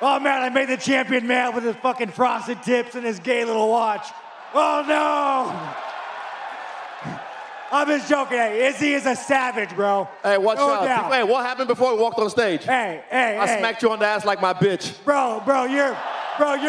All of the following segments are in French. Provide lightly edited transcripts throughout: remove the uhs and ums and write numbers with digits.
Oh man, I made the champion mad with his fucking frosted tips and his gay little watch. Oh no! I'm just joking. Hey, Izzy is a savage, bro. Hey, watch no out. Doubt. Hey, what happened before we walked on stage? Hey. I smacked you on the ass like my bitch. Bro, your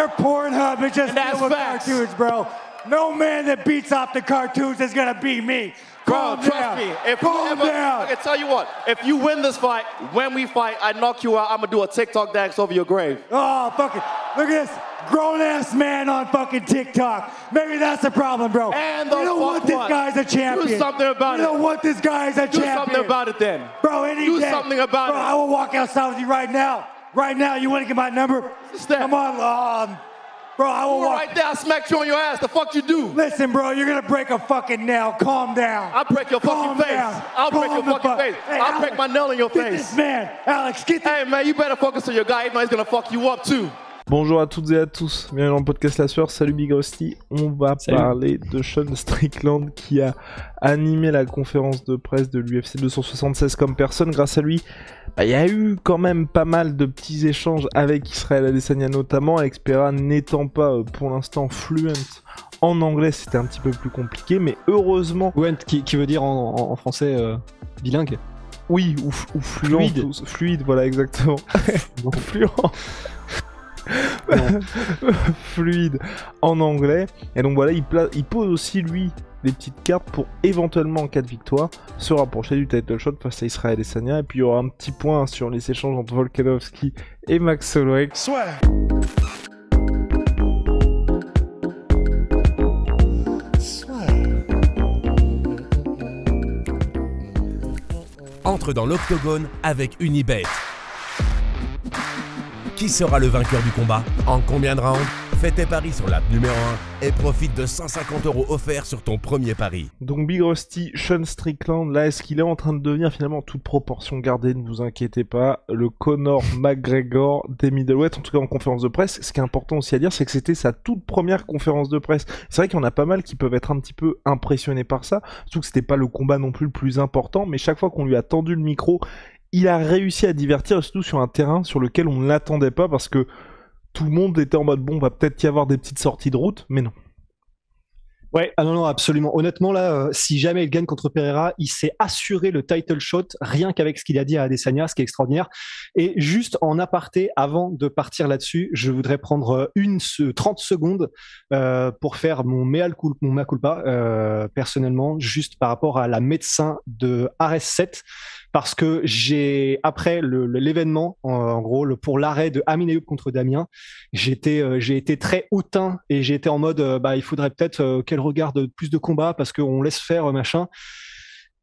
Pornhub is just that's filled with facts. cartoons, bro. No man that beats off the cartoons is gonna beat me. Bro, trust me. If you ever, I can tell you what. If you win this fight, when we fight, I knock you out. I'm gonna do a TikTok dance over your grave. Oh, fucking, look at this. Grown-ass man on fucking TikTok. Maybe that's the problem, bro. And the we don't want this guy's a champion. Do something about it. We don't want this guy as a champion. Do something about it then. Bro, any Do day. something about bro, it. I will walk outside with you right now. Right now, you want to get my number? Step. Come on, bro, I will walk. Right there, I smacked you on your ass. The fuck you do? Listen, bro, you're going to break a fucking nail. Calm down. I'll break your fucking face. I'll break your fucking face. Hey, I'll break my nail in your get face. This man. Alex, get this. Hey, man, you better focus on your guy. If not, he's gonna fuck you up too. Bonjour à toutes et à tous, bienvenue dans le podcast La Sueur, salut Big Rusty. On va parler de Sean Strickland qui a animé la conférence de presse de l'UFC 276 comme personne. Grâce à lui, il y a eu quand même pas mal de petits échanges avec Israel Adesanya notamment, Alex Pereira n'étant pas pour l'instant fluent en anglais, c'était un petit peu plus compliqué, mais heureusement... Fluent qui veut dire en français bilingue. Oui, ou fluide. Fluide, voilà, exactement. Fluent. Fluide en anglais, et donc voilà, il pose aussi lui des petites cartes pour éventuellement en cas de victoire se rapprocher du title shot face à Israel Adesanya. Et puis il y aura un petit point sur les échanges entre Volkanovski et Max Holloway. Entre dans l'octogone avec Unibet. Qui sera le vainqueur du combat? En combien de rounds? Fais tes paris sur l'app numéro 1 et profite de 150 € offerts sur ton premier pari. Donc Big Rusty, Sean Strickland, là est-ce qu'il est en train de devenir finalement toute proportion gardée, ne vous inquiétez pas, le Conor McGregor des middleweight, en tout cas en conférence de presse. Ce qui est important aussi à dire, c'est que c'était sa toute première conférence de presse. C'est vrai qu'il y en a pas mal qui peuvent être un petit peu impressionnés par ça, surtout que c'était pas le combat non plus le plus important, mais chaque fois qu'on lui a tendu le micro, il a réussi à divertir, surtout sur un terrain sur lequel on ne l'attendait pas, parce que tout le monde était en mode bon, va peut-être y avoir des petites sorties de route, mais non. Ouais, non, absolument. Honnêtement, là, si jamais il gagne contre Pereira, il s'est assuré le title shot rien qu'avec ce qu'il a dit à Adesanya, ce qui est extraordinaire. Et juste en aparté, avant de partir là-dessus, je voudrais prendre 30 secondes pour faire mon mea culpa, personnellement, juste par rapport à la médecin de RS7. Parce que après l'événement, en gros, pour l'arrêt de Amin Ayoub contre Damien, j'ai été très hautain et j'ai été en mode, il faudrait peut-être qu'elle regarde plus de combats parce qu'on laisse faire machin.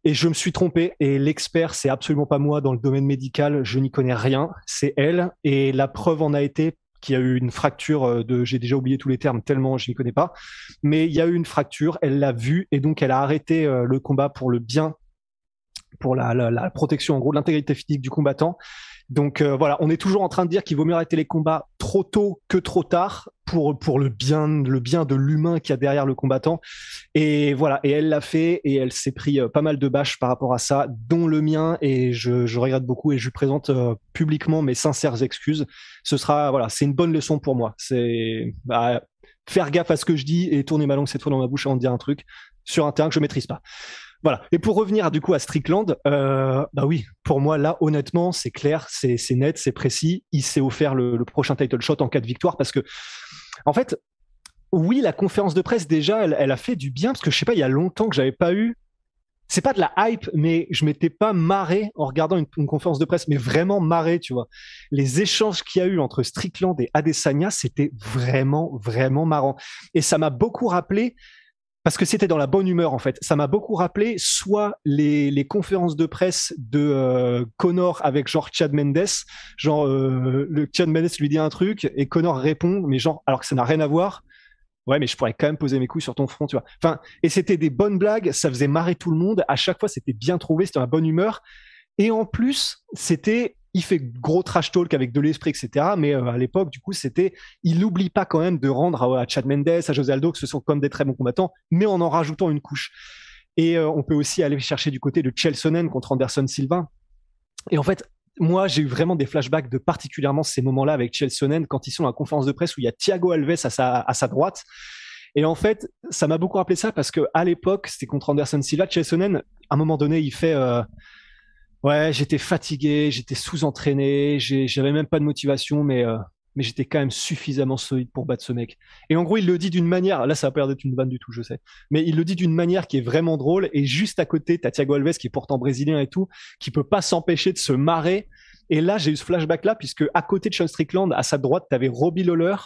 Et je me suis trompé. Et l'expert, c'est absolument pas moi dans le domaine médical. Je n'y connais rien. C'est elle. Et la preuve en a été qu'il y a eu une fracture j'ai déjà oublié tous les termes tellement je n'y connais pas. Mais il y a eu une fracture. Elle l'a vue et donc elle a arrêté le combat pour le bien. Pour la protection, en gros, de l'intégrité physique du combattant. Donc voilà, on est toujours en train de dire qu'il vaut mieux arrêter les combats trop tôt que trop tard pour le bien de l'humain qu'il y a derrière le combattant. Et voilà, et elle l'a fait et elle s'est pris pas mal de bâches par rapport à ça, dont le mien, et je regrette beaucoup et je lui présente publiquement mes sincères excuses. C'est une bonne leçon pour moi. C'est faire gaffe à ce que je dis et tourner ma langue cette fois dans ma bouche avant de dire un truc sur un terrain que je maîtrise pas. Voilà. Et pour revenir du coup à Strickland, oui, pour moi là, honnêtement, c'est clair, c'est net, c'est précis. Il s'est offert le prochain title shot en cas de victoire parce que, en fait, oui, la conférence de presse déjà, elle a fait du bien parce que je sais pas, il y a longtemps que j'avais pas eu. C'est pas de la hype, mais je m'étais pas marré en regardant une conférence de presse, mais vraiment marré, tu vois. Les échanges qu'il y a eu entre Strickland et Adesanya, c'était vraiment, vraiment marrant. Et ça m'a beaucoup rappelé. Parce que c'était dans la bonne humeur en fait. Ça m'a beaucoup rappelé soit les conférences de presse de Conor avec genre Chad Mendes, genre le Chad Mendes lui dit un truc et Conor répond, mais genre alors que ça n'a rien à voir. Ouais, mais je pourrais quand même poser mes couilles sur ton front, tu vois. Enfin, et c'était des bonnes blagues, ça faisait marrer tout le monde. À chaque fois, c'était bien trouvé, c'était dans la bonne humeur. Et en plus, il fait gros trash talk avec de l'esprit, etc. Mais à l'époque, du coup, il n'oublie pas quand même de rendre à Chad Mendes, à José Aldo, que ce sont comme des très bons combattants, mais en rajoutant une couche. Et on peut aussi aller chercher du côté de Chael Sonnen contre Anderson Silva. Et en fait, moi, j'ai eu vraiment des flashbacks de particulièrement ces moments-là avec Chael Sonnen quand ils sont à la conférence de presse où il y a Thiago Alves à sa droite. Et en fait, ça m'a beaucoup rappelé ça parce que à l'époque, c'était contre Anderson Silva. Chael Sonnen, à un moment donné, il fait ouais, j'étais fatigué, j'étais sous-entraîné, j'avais même pas de motivation, mais j'étais quand même suffisamment solide pour battre ce mec. Et en gros, il le dit d'une manière, là, ça va pas l'air d'être une vanne du tout, je sais, mais il le dit d'une manière qui est vraiment drôle. Et juste à côté, t'as Thiago Alves qui est pourtant brésilien et tout, qui peut pas s'empêcher de se marrer. Et là, j'ai eu ce flashback-là, puisque à côté de Sean Strickland, à sa droite, t'avais Robbie Lawler,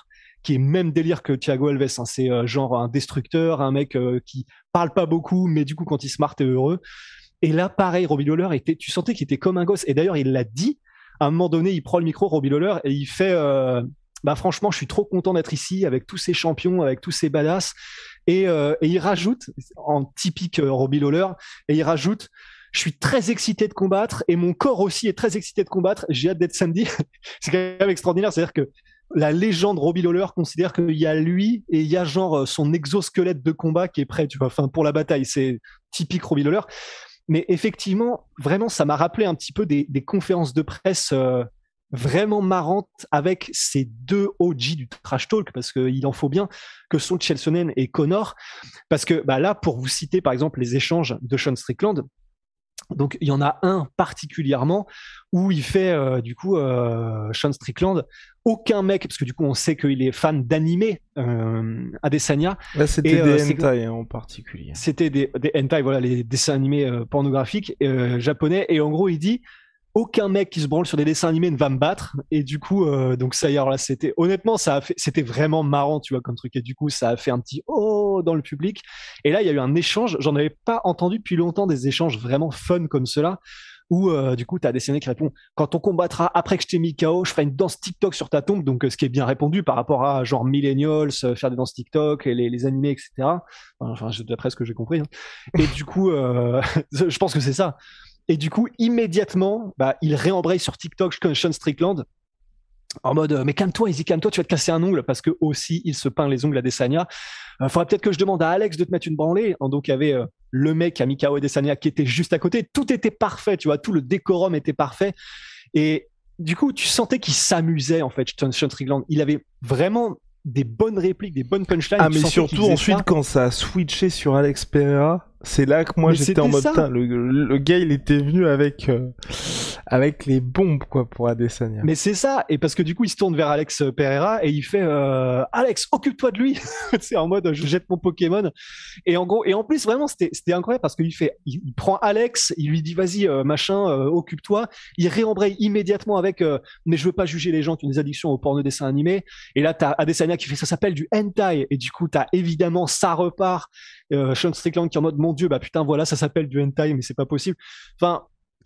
qui est même délire que Thiago Alves. Hein. C'est genre un destructeur, un mec qui parle pas beaucoup, mais du coup, quand il se marre, t'es heureux. Et là, pareil, Robbie Lawler, tu sentais qu'il était comme un gosse. Et d'ailleurs, il l'a dit. À un moment donné, il prend le micro, Robbie Lawler, et il fait bah franchement, je suis trop content d'être ici avec tous ces champions, avec tous ces badass. Et il rajoute, en typique Robbie Lawler, et il rajoute, je suis très excité de combattre, et mon corps aussi est très excité de combattre. J'ai hâte d'être samedi. C'est quand même extraordinaire. C'est-à-dire que la légende Robbie Lawler considère qu'il y a lui et il y a genre son exosquelette de combat qui est prêt, tu vois, enfin, pour la bataille. C'est typique Robbie Lawler. Mais effectivement, vraiment, ça m'a rappelé un petit peu des conférences de presse vraiment marrantes avec ces deux OG du trash talk, parce qu'il en faut bien, que sont Chael Sonnen et Conor. Parce que bah là, pour vous citer par exemple les échanges de Sean Strickland, donc il y en a un particulièrement où il fait Sean Strickland, aucun mec, parce que du coup on sait qu'il est fan d'animé, Adesanya. Là c'était des hentai en particulier. C'était des hentai, voilà, les dessins animés pornographiques japonais. Et en gros il dit, aucun mec qui se branle sur des dessins animés ne va me battre. Et du coup, donc ça y est, alors là, honnêtement, c'était vraiment marrant, tu vois, comme truc. Et du coup, ça a fait un petit oh dans le public. Et là, il y a eu un échange. J'en avais pas entendu depuis longtemps des échanges vraiment fun comme cela. Où du coup, t'as Adesanya qui répond, quand on combattra après que je t'ai mis KO, je ferai une danse TikTok sur ta tombe. Donc, ce qui est bien répondu par rapport à genre millennials, faire des danses TikTok, et les animés, etc. Enfin, d'après ce que j'ai compris. Hein. Et du coup, je pense que c'est ça. Et du coup, immédiatement, bah, il réembraye sur TikTok Sean Strickland en mode mais calme-toi, Izzy, calme-toi, tu vas te casser un ongle, parce que aussi il se peint les ongles à Adesanya. Faudrait peut-être que je demande à Alex de te mettre une branlée. Donc il y avait le mec à Mikao Adesanya qui était juste à côté. Tout était parfait, tu vois, tout le décorum était parfait. Et du coup, tu sentais qu'il s'amusait en fait, Sean Strickland. Il avait vraiment des bonnes répliques, des bonnes punchlines. Ah mais surtout ensuite quand ça a switché sur Alex Pereira, c'est là que moi j'étais en mode le gars il était venu avec les bombes quoi pour Adesanya. Mais c'est ça, et parce que du coup il se tourne vers Alex Pereira et il fait Alex, occupe-toi de lui. C'est en mode je jette mon Pokémon. Et en gros, et en plus vraiment c'était incroyable parce qu'il fait, il prend Alex, il lui dit vas-y machin, occupe-toi. Il réembraye immédiatement avec mais je veux pas juger les gens qui ont des addictions au porno dessin animé. Et là t'as Adesanya qui fait ça s'appelle du hentai, et du coup t'as évidemment ça repart. Sean Strickland qui est en mode mon dieu, bah putain voilà, ça s'appelle du hentai mais c'est pas possible. Enfin,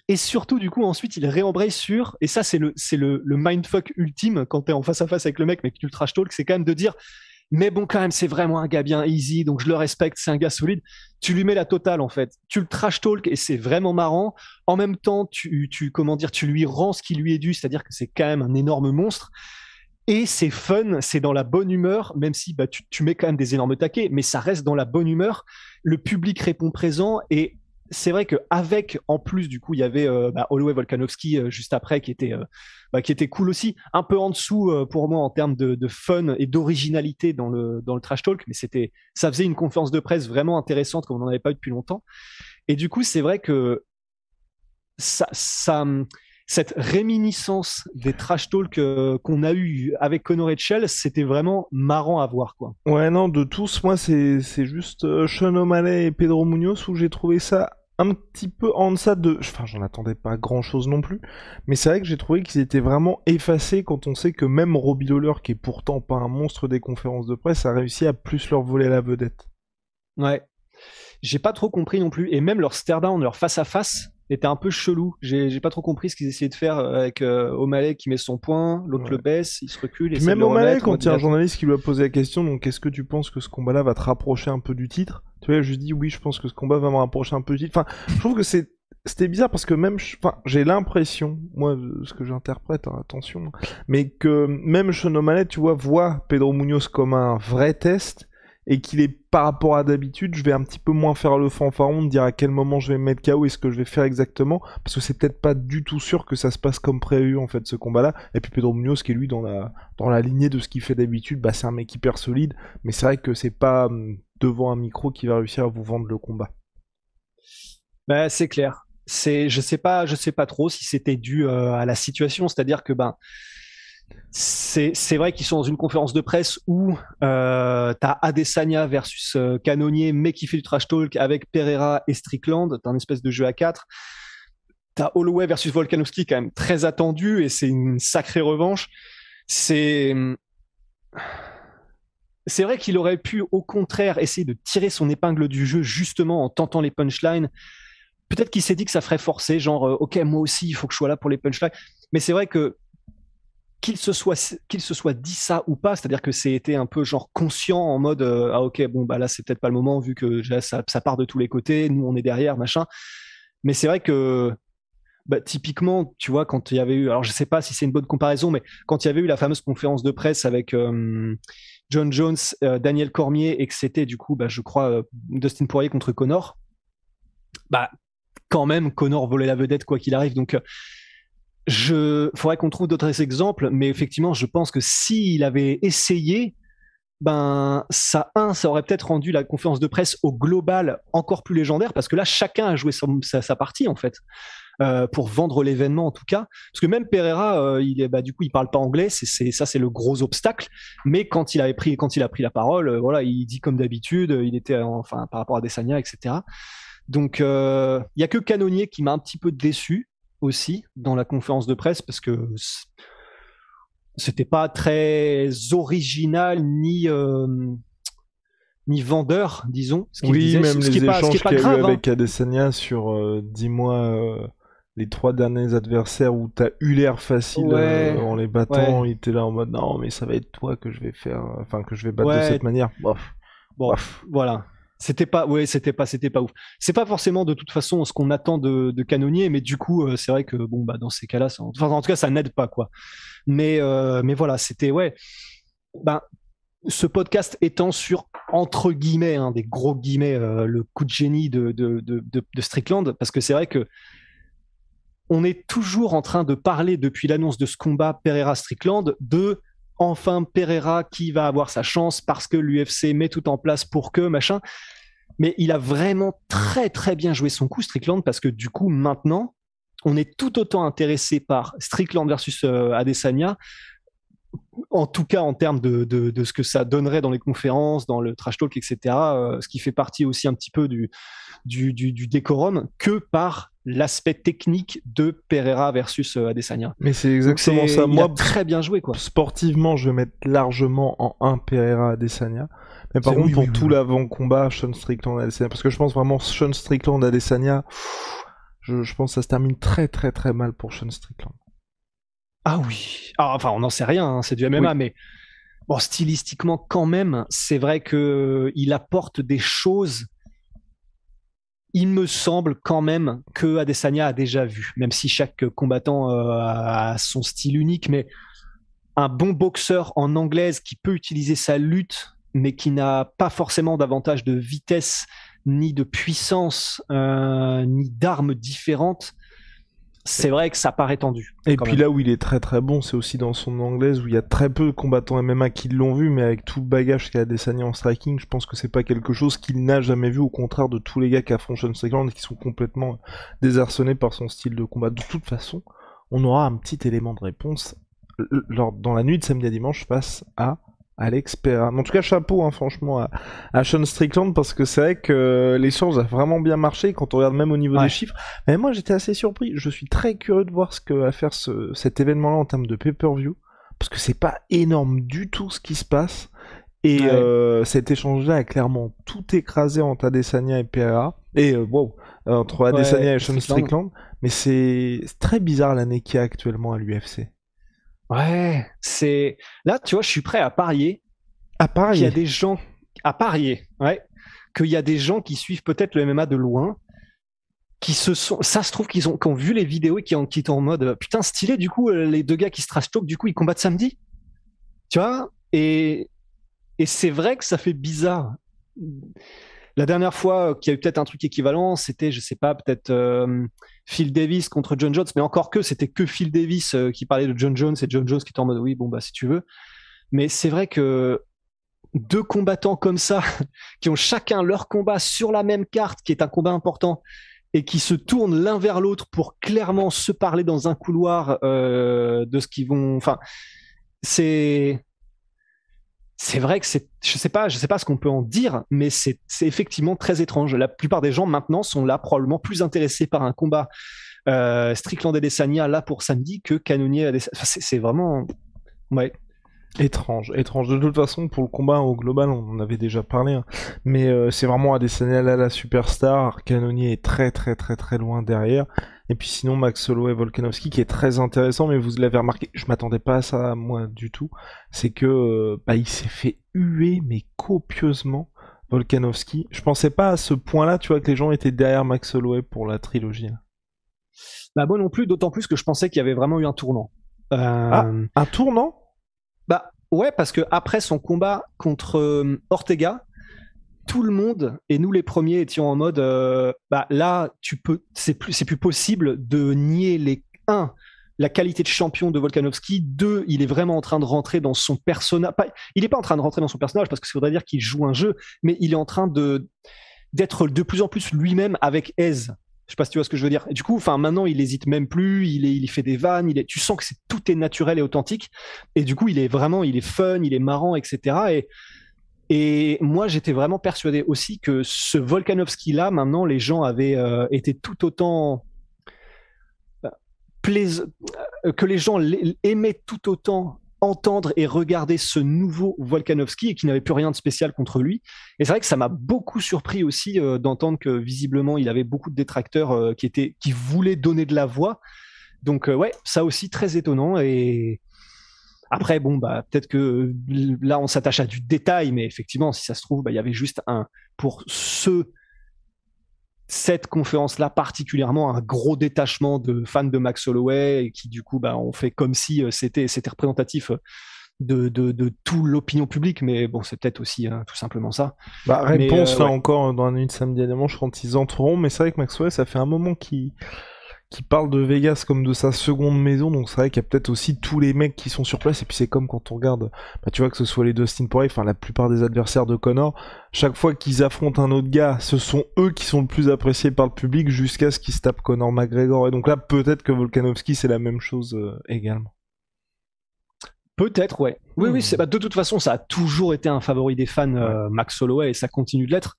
et surtout du coup ensuite il réembraye sur, et ça c'est le mindfuck ultime quand t'es en face à face avec le mec mais que tu le trash talk, c'est quand même de dire mais bon quand même c'est vraiment un gars bien easy donc je le respecte, c'est un gars solide. Tu lui mets la totale en fait, tu le trash talk et c'est vraiment marrant. En même temps tu comment dire, tu lui rends ce qui lui est dû, c'est-à-dire que c'est quand même un énorme monstre. Et c'est fun, c'est dans la bonne humeur, même si bah, tu mets quand même des énormes taquets, mais ça reste dans la bonne humeur. Le public répond présent, et c'est vrai qu'avec, en plus, du coup, il y avait Holloway Volkanovski juste après, qui était cool aussi, un peu en dessous pour moi en termes de fun et d'originalité dans le trash talk, mais ça faisait une conférence de presse vraiment intéressante comme on n'en avait pas eu depuis longtemps. Et du coup, c'est vrai que cette réminiscence des trash talk qu'on a eu avec Conor et Chael, c'était vraiment marrant à voir, quoi. Ouais, non, de tous, moi, c'est juste Sean O'Malley et Pedro Munoz où j'ai trouvé ça un petit peu en deçà de... Enfin, j'en attendais pas grand-chose non plus, mais c'est vrai que j'ai trouvé qu'ils étaient vraiment effacés quand on sait que même Robbie Lawler, qui est pourtant pas un monstre des conférences de presse, a réussi à plus leur voler la vedette. Ouais. J'ai pas trop compris non plus, et même leur stare-down, leur face-à-face, était un peu chelou. J'ai pas trop compris ce qu'ils essayaient de faire avec O'Malley qui met son poing, l'autre le baisse, il se recule. Et même O'Malley, quand il y a un journaliste qui lui a posé la question, donc est-ce que tu penses que ce combat-là va te rapprocher un peu du titre? Tu vois, je lui dis oui, je pense que ce combat va me rapprocher un peu du titre. Enfin, je trouve que c'était bizarre parce que même, j'ai l'impression, moi, ce que j'interprète, hein, attention, mais que même Sean O'Malley, tu vois, voit Pedro Munoz comme un vrai test. et qu'il est par rapport à d'habitude, je vais un petit peu moins faire le fanfaron, de dire à quel moment je vais me mettre KO et ce que je vais faire exactement, parce que c'est peut-être pas du tout sûr que ça se passe comme prévu en fait ce combat-là. Et puis Pedro Munoz qui est lui dans la lignée de ce qu'il fait d'habitude, bah c'est un mec hyper solide, mais c'est vrai que c'est pas devant un micro qui va réussir à vous vendre le combat. Bah, c'est clair. Je sais pas trop si c'était dû à la situation, c'est-à-dire que c'est vrai qu'ils sont dans une conférence de presse où t'as Adesanya versus Cannonier, mais qui fait du trash talk avec Pereira et Strickland. T'as un espèce de jeu à 4. T'as Holloway versus Volkanovski, quand même très attendu, et c'est une sacrée revanche. C'est vrai qu'il aurait pu, au contraire, essayer de tirer son épingle du jeu justement en tentant les punchlines. Peut-être qu'il s'est dit que ça ferait forcer, genre ok, moi aussi il faut que je sois là pour les punchlines. Mais c'est vrai que qu'il se soit dit ça ou pas, c'est-à-dire que c'était un peu genre conscient en mode ah ok, bon bah là c'est peut-être pas le moment vu que ça part de tous les côtés, nous on est derrière, machin. Mais c'est vrai que typiquement, tu vois, quand il y avait eu, alors je sais pas si c'est une bonne comparaison, mais quand il y avait eu la fameuse conférence de presse avec John Jones, Daniel Cormier, et que c'était du coup, je crois, Dustin Poirier contre Conor, quand même, Conor volait la vedette quoi qu'il arrive, donc faudrait qu'on trouve d'autres exemples, mais effectivement, je pense que s'il avait essayé, ça aurait peut-être rendu la conférence de presse au global encore plus légendaire, parce que là, chacun a joué sa partie, en fait, pour vendre l'événement, en tout cas. Parce que même Pereira, du coup, il parle pas anglais, c'est le gros obstacle, mais quand il a pris la parole, voilà, il dit comme d'habitude, il était, par rapport à Adesanya, etc. Donc, il y a que Cannonier qui m'a un petit peu déçu, aussi dans la conférence de presse, parce que c'était pas très original ni vendeur, disons. Même les échanges qu'il y a eu avec Adesanya sur dis-moi les 3 derniers adversaires où t'as eu l'air facile en les battant, il était là en mode non mais ça va être toi que je vais faire, que je vais battre de cette manière. Bref. Voilà. C'était pas ouf. C'est pas forcément de toute façon ce qu'on attend de Cannonier, mais du coup, c'est vrai que dans ces cas-là, en tout cas, ça n'aide pas quoi. Mais voilà, c'était ce podcast étant sur entre guillemets, des gros guillemets, le coup de génie de Strickland, parce que c'est vrai que on est toujours en train de parler depuis l'annonce de ce combat Pereira-Strickland de enfin Pereira qui va avoir sa chance parce que l'UFC met tout en place pour que machin. Mais il a vraiment très très bien joué son coup, Strickland, parce que du coup maintenant on est tout autant intéressé par Strickland versus Adesanya, en tout cas en termes de ce que ça donnerait dans les conférences, dans le trash talk, etc. Ce qui fait partie aussi un petit peu du décorum, que par l'aspect technique de Pereira versus Adesanya. Mais c'est exactement ça. Moi, il a très bien joué quoi. Sportivement, je vais mettre largement en 1 Pereira Adesanya. Mais par contre, pour tout l'avant-combat, Sean Strickland Adesanya, parce que je pense vraiment Sean Strickland Adesanya, je pense que ça se termine très très très mal pour Sean Strickland. Ah oui. On n'en sait rien, c'est du MMA, mais bon, stylistiquement quand même, c'est vrai que il apporte des choses. Il me semble quand même que Adesanya a déjà vu, même si chaque combattant a son style unique, mais un bon boxeur en anglaise qui peut utiliser sa lutte, mais qui n'a pas forcément d'avantage de vitesse, ni de puissance, ni d'armes différentes, c'est vrai que ça paraît tendu. Et puis là où il est très très bon, c'est aussi dans son anglaise, où il y a très peu de combattants MMA qui l'ont vu, mais avec tout le bagage qu'a Adesanya en striking, je pense que c'est pas quelque chose qu'il n'a jamais vu, au contraire de tous les gars qui affrontent Sean Strickland et qui sont complètement désarçonnés par son style de combat. De toute façon, on aura un petit élément de réponse dans la nuit de samedi à dimanche face à Alex Pereira. En tout cas, chapeau, franchement, à Sean Strickland, parce que c'est vrai que l'échange a vraiment bien marché quand on regarde même au niveau des chiffres. Mais moi, j'étais assez surpris. Je suis très curieux de voir ce que va faire cet événement-là en termes de pay-per-view, parce que c'est pas énorme du tout ce qui se passe. Et cet échange-là a clairement tout écrasé entre Adesanya et Pereira. Et entre Adesanya et Sean Strickland. Mais c'est très bizarre l'année qu'il y a actuellement à l'UFC. Ouais, c'est là, tu vois, je suis prêt à parier. Qu'il y a des gens à parier, qu'il y a des gens qui suivent peut-être le MMA de loin, ça se trouve qui ont vu les vidéos et qui sont en mode putain stylé. Du coup, les deux gars qui se trash talk, du coup, ils combattent samedi, tu vois. Et Et c'est vrai que ça fait bizarre. La dernière fois qu'il y a eu peut-être un truc équivalent, c'était, je sais pas, peut-être Phil Davis contre John Jones, mais encore que c'était que Phil Davis qui parlait de John Jones et John Jones qui était en mode oui, bon bah si tu veux. Mais c'est vrai que deux combattants comme ça, qui ont chacun leur combat sur la même carte, qui est un combat important, et qui se tournent l'un vers l'autre pour clairement se parler dans un couloir de ce qu'ils vont. Enfin, c'est vrai que je sais pas ce qu'on peut en dire, mais c'est effectivement très étrange. La plupart des gens maintenant sont là probablement plus intéressés par un combat Strickland Adesanya là pour samedi que Cannonier Adesanya. Enfin, c'est vraiment ouais. Étrange. De toute façon, pour le combat au global, on en avait déjà parlé, hein. Mais c'est vraiment Adesanya là la superstar. Cannonier est très très très très loin derrière. Et puis sinon, Max Holloway, Volkanovski qui est très intéressant, mais vous l'avez remarqué, je m'attendais pas à ça moi du tout. C'est que il s'est fait huer mais copieusement Volkanovski. Je pensais pas à ce point-là, tu vois, que les gens étaient derrière Max Holloway pour la trilogie. Bah moi non plus, d'autant plus que je pensais qu'il y avait vraiment eu un tournant. Un tournant? Bah ouais, parce que après son combat contre Ortega, tout le monde et nous les premiers étions en mode là c'est plus possible de nier la qualité de champion de Volkanovski, 2 il est vraiment en train de rentrer dans son personnage, il est pas en train de rentrer dans son personnage parce que ça voudrait dire qu'il joue un jeu, mais il est en train d'être de plus en plus lui-même avec aise. Je sais pas si tu vois ce que je veux dire. Et du coup, maintenant, il hésite même plus, il fait des vannes, tu sens que tout est naturel et authentique. Et du coup, il est fun, il est marrant, etc. Et moi, j'étais vraiment persuadé aussi que ce Volkanovski-là, maintenant, les gens avaient été tout autant que les gens aimaient tout autant entendre et regarder ce nouveau Volkanovski et qui n'avait plus rien de spécial contre lui. Et c'est vrai que ça m'a beaucoup surpris aussi d'entendre que visiblement il avait beaucoup de détracteurs qui voulaient donner de la voix. Donc ouais, ça aussi très étonnant. Et après peut-être que là on s'attache à du détail, mais effectivement si ça se trouve il y avait juste pour cette conférence-là particulièrement un gros détachement de fans de Max Holloway et qui du coup ont fait comme si c'était représentatif de toute l'opinion publique, mais bon c'est peut-être aussi tout simplement ça. Réponse là encore dans la nuit de samedi à dimanche quand ils entreront, mais c'est vrai que Max Holloway ça fait un moment qui parle de Vegas comme de sa seconde maison, donc c'est vrai qu'il y a peut-être aussi tous les mecs qui sont sur place, et puis c'est comme quand on regarde, tu vois que ce soit les Dustin Poirier, la plupart des adversaires de Conor, chaque fois qu'ils affrontent un autre gars, ce sont eux qui sont le plus appréciés par le public jusqu'à ce qu'ils se tapent Conor McGregor, et donc là peut-être que Volkanovski c'est la même chose également. Peut-être, ouais. Oui, de toute façon ça a toujours été un favori des fans, Max Holloway, et ça continue de l'être.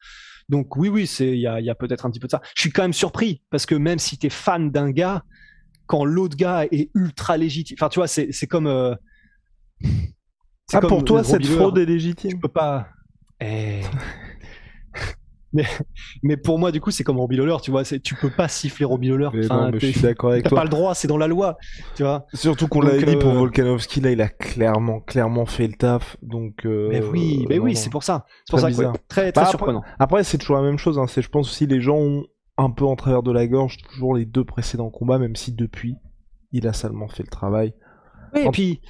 Donc oui, il y a peut-être un petit peu de ça. Je suis quand même surpris parce que même si t'es fan d'un gars, quand l'autre gars est ultra légitime, tu vois, c'est comme. C'est comme pour toi cette fraude est légitime. Tu peux pas. Mais pour moi, du coup, c'est comme Robbie Lawler, tu vois, tu peux pas siffler Robbie Lawler. Je suis d'accord avec toi. T'as pas le droit, c'est dans la loi, tu vois. Surtout qu'on l'avait dit pour Volkanovski, là, il a clairement fait le taf, donc. Mais oui, c'est pour ça. C'est pour ça que très surprenant. Après, c'est toujours la même chose. Je pense aussi les gens ont un peu en travers de la gorge toujours les 2 précédents combats, même si depuis, il a salement fait le travail. Oui, et puis.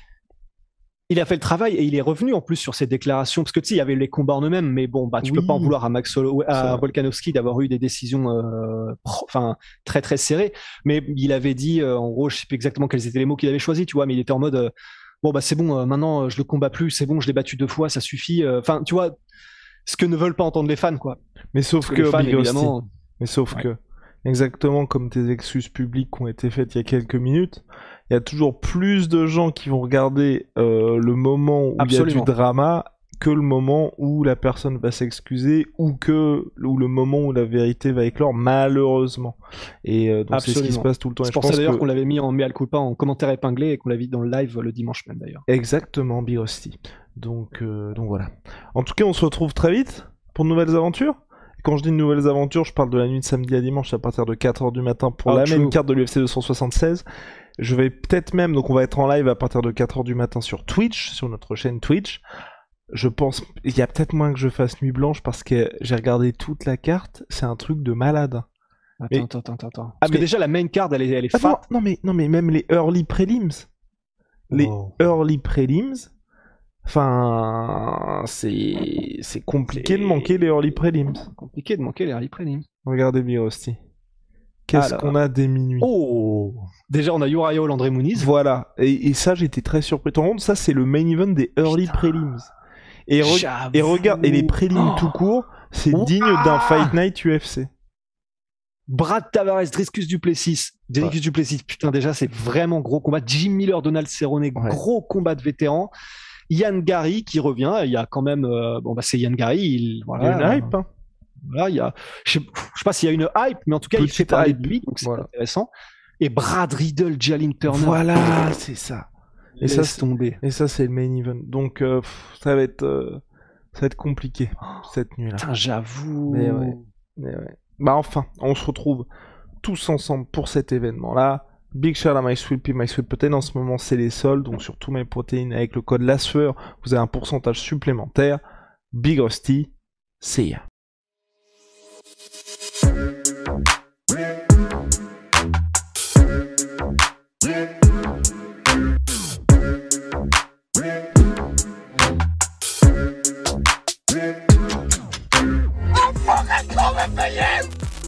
Il a fait le travail et il est revenu en plus sur ses déclarations parce que tu sais il y avait les combats en eux-mêmes, mais tu peux pas en vouloir à Max Holloway, à Volkanovski d'avoir eu des décisions très très serrées, mais il avait dit en gros je sais plus exactement quels étaient les mots qu'il avait choisis, tu vois, mais il était en mode c'est bon, maintenant je le combats plus, c'est bon, je l'ai battu 2 fois, ça suffit, tu vois ce que ne veulent pas entendre les fans, quoi. Mais sauf que fans, évidemment, que exactement comme tes excuses publiques qui ont été faites il y a quelques minutes, il y a toujours plus de gens qui vont regarder le moment où il y a du drama que le moment où la personne va s'excuser ou le moment où la vérité va éclore, malheureusement. Et donc c'est ce qui se passe tout le temps. Je pensais d'ailleurs qu'on l'avait mis en mea culpa en commentaire épinglé et qu'on l'avait vu dans le live le dimanche même d'ailleurs. Exactement, Big Rusty. Donc voilà. En tout cas, on se retrouve très vite pour de nouvelles aventures. Quand je dis de nouvelles aventures, je parle de la nuit de samedi à dimanche à partir de 4h du matin pour la même carte de l'UFC 276. Je vais peut-être même, donc on va être en live à partir de 4h du matin sur Twitch, sur notre chaîne Twitch. Je pense, il y a peut-être moins que je fasse nuit blanche parce que j'ai regardé toute la carte, c'est un truc de malade. Attends. Parce que déjà la main card elle est fat. Non mais même les early prelims. Les early prelims, Enfin, c'est compliqué de manquer les early prelims. Compliqué de manquer les early prelims. Regardez Big Rusty. Qu'est-ce qu'on a dès minuit? Oh! Déjà, on a Uriah Hall, André Muniz. Voilà. Et ça, j'étais très surpris. Tout le monde, ça, c'est le main event des early prelims. Et regarde, et les prélims tout court, c'est digne d'un Fight Night UFC. Brad Tavares, Dricus Duplessis. Duplessis, putain, déjà, c'est vraiment gros combat. Jim Miller, Donald Cerrone, gros combat de vétérans. Yann Gary qui revient. Il y a quand même, c'est Yann Gary. Il y a une hype. Hein. Voilà, je sais pas s'il y a une hype, mais en tout cas, il fait parler de lui, donc c'est intéressant. Et Brad Riddle, Jalin Turner. Voilà, c'est ça. Et ça, c'est le main event. Donc, ça va être compliqué cette nuit-là. Putain, j'avoue. Mais ouais. Bah enfin, on se retrouve tous ensemble pour cet événement-là. Big shout à MySweetPea, MySweetProtein. En ce moment, c'est les soldes, donc sur tous mes protéines avec le code LASFEUR, vous avez un pourcentage supplémentaire. Big Rusty, see ya. I'm fucking coming for you!